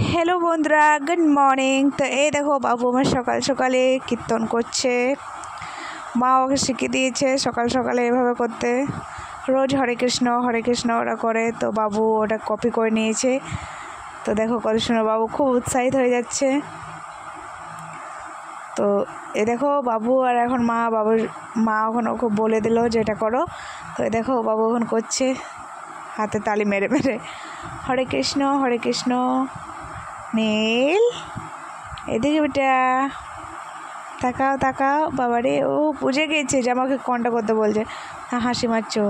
Hello বন্ধুরা, good morning. তো এই দেখো বাবু আমার সকাল সকালে কীর্তন করছে। মা ওকে শিখিয়ে দিয়েছে সকাল সকালে এভাবে করতে। রোজ হরে কৃষ্ণ ওরা করে, তো বাবু ওটা কপি করে নিয়েছে। তো দেখো কত সুন্দর, বাবু খুব উৎসাহিত হয়ে যাচ্ছে। তো এ দেখো বাবু আর এখন মা এখন ওকে বলে দিল যে এটা করো। তো এ দেখো বাবু এখন করছে হাতে তালি মেরে মেরে, হরে কৃষ্ণ। নীল এদিকে বেটা, তাকাও বাবারে, ও বুঝে গিয়েছে যে আমাকে কোনটা করতে বলছে। হাসি মারছো,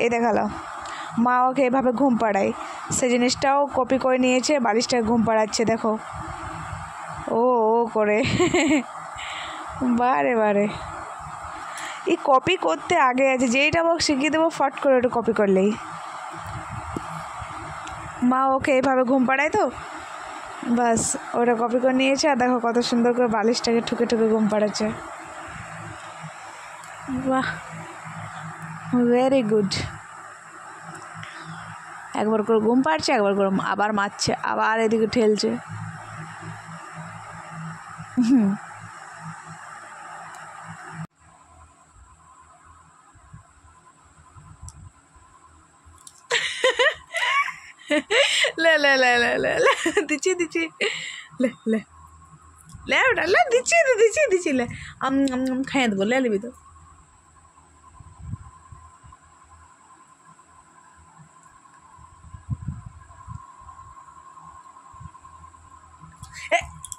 এই দেখালো মা ওকে এভাবে ঘুম পাড়ায়, সে জিনিসটাও কপি করে নিয়েছে, বালিশটাকে ঘুম পাড়াচ্ছে দেখো ও করে বারে এই কপি করতে আগে আছে, যেইটা ওকে শিখিয়ে দেবো ফট করে ওটা কপি করলেই। মা ওকে এইভাবে ঘুম পাড়ায়, তো বাস ওটা কপি করে নিয়েছে। আর দেখো কত সুন্দর করে বালিশটাকে ঠুকে ঘুম পাড়াচ্ছে। বাহ, ভেরি গুড। একবার করে ঘুম পাড়ছে, একবার করে আবার মারছে, আবার এদিকে ঠেলছে। লে লে লে লে লে লে দিচ্ছি লে লে লে ওটা লে দিচ্ছি লে খাইয়ে দেবো, লে নিবি তো।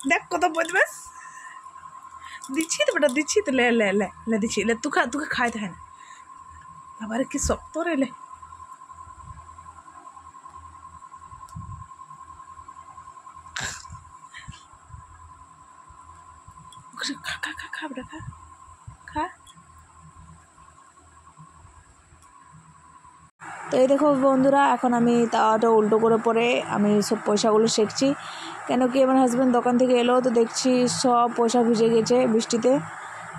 দেখ কত বদমাস, দিচ্ছি তো বেটা, দিচ্ছি তো, লে লে লে লে দিচ্ছি, লে তোকে খাইতে হয় না। আবার কি শক্ত রে, লে খা বেটা, খা। তো এই দেখো বন্ধুরা, এখন আমি তাওয়াটা উল্টো করে পরে আমি সব পয়সাগুলো সেঁকছি। কেন কি আমার হাজব্যান্ড দোকান থেকে এলো, তো দেখছি সব পয়সা ভিজে গেছে বৃষ্টিতে।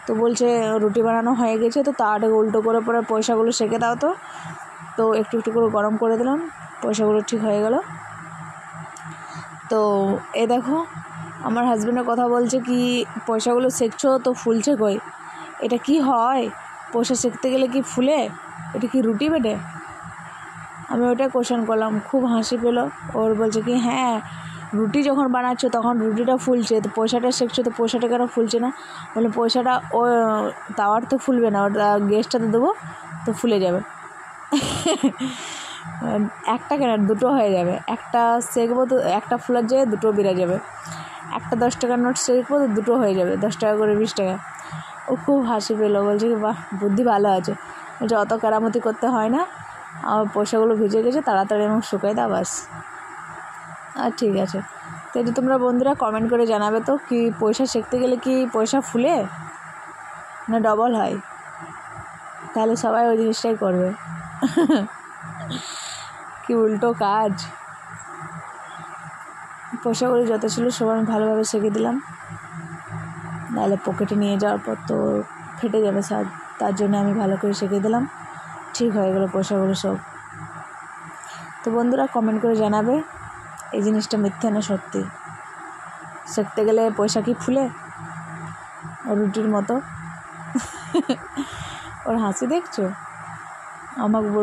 তো বলছে রুটি বানানো হয়ে গেছে, তো তাওয়াটাকে উল্টো করে পরে পয়সাগুলো সেঁকে দাও। তো একটু করে গরম করে দিলাম, পয়সাগুলো ঠিক হয়ে গেল। তো এ দেখো আমার হাজব্যান্ডের কথা বলছে কি, পয়সাগুলো সেঁকছো তো ফুলছে কই, এটা কি হয়? পয়সা সেঁকতে গেলে কি ফুলে? এটা কি রুটি বেটে? আমি ওটা কোশ্চেন করলাম, খুব হাসি পেলো। ওর বলছে কি, হ্যাঁ রুটি যখন বানাচ্ছো তখন রুটিটা ফুলছে, তো পয়সাটা সেঁকছো তো পয়সাটা কেন ফুলছে না? বলে পয়সাটা ও তাওয়ার তো ফুলবে না, ওটা গ্যাসটাতে দেবো তো ফুলে যাবে। একটা কেন, দুটো হয়ে যাবে। একটা সেঁকবো তো একটা ফুলার জায়গায় দুটো বেড়ে যাবে। একটা 10 টাকার নোট সেঁকবো তো দুটো হয়ে যাবে, 10 টাকা করে 20 টাকা। ও খুব হাসি পেলো, বলছে কি বাহ বুদ্ধি ভালো আছে। বলছে অত কেরামতি করতে হয় না, আমার পয়সাগুলো ভিজে গেছে, তাড়াতাড়ি এবং শুকাই দাও বাস। আর ঠিক আছে। তো এটা তোমরা বন্ধুরা কমেন্ট করে জানাবে তো, কি পয়সা সেঁকতে গেলে কি পয়সা ফুলে না ডবল হয়? তাহলে সবাই ওই জিনিসটাই করবে। কি উল্টো কাজ। পয়সাগুলো যত ছিল সব আমি ভালোভাবে সেঁকে দিলাম, নাহলে পকেটে নিয়ে যাওয়ার পর তো ফেটে যাবে স্যার, তার জন্য আমি ভালো করে সেঁকে দিলাম, ঠিক হয়ে গেলো পয়সাগুলো সব। তো বন্ধুরা কমেন্ট করে জানাবে এই জিনিসটা মিথ্যে না সত্যি, সেঁকতে গেলে পয়সা কি ফুলে রুটির মতো? ওর হাসি দেখছো? আমাকে বলবো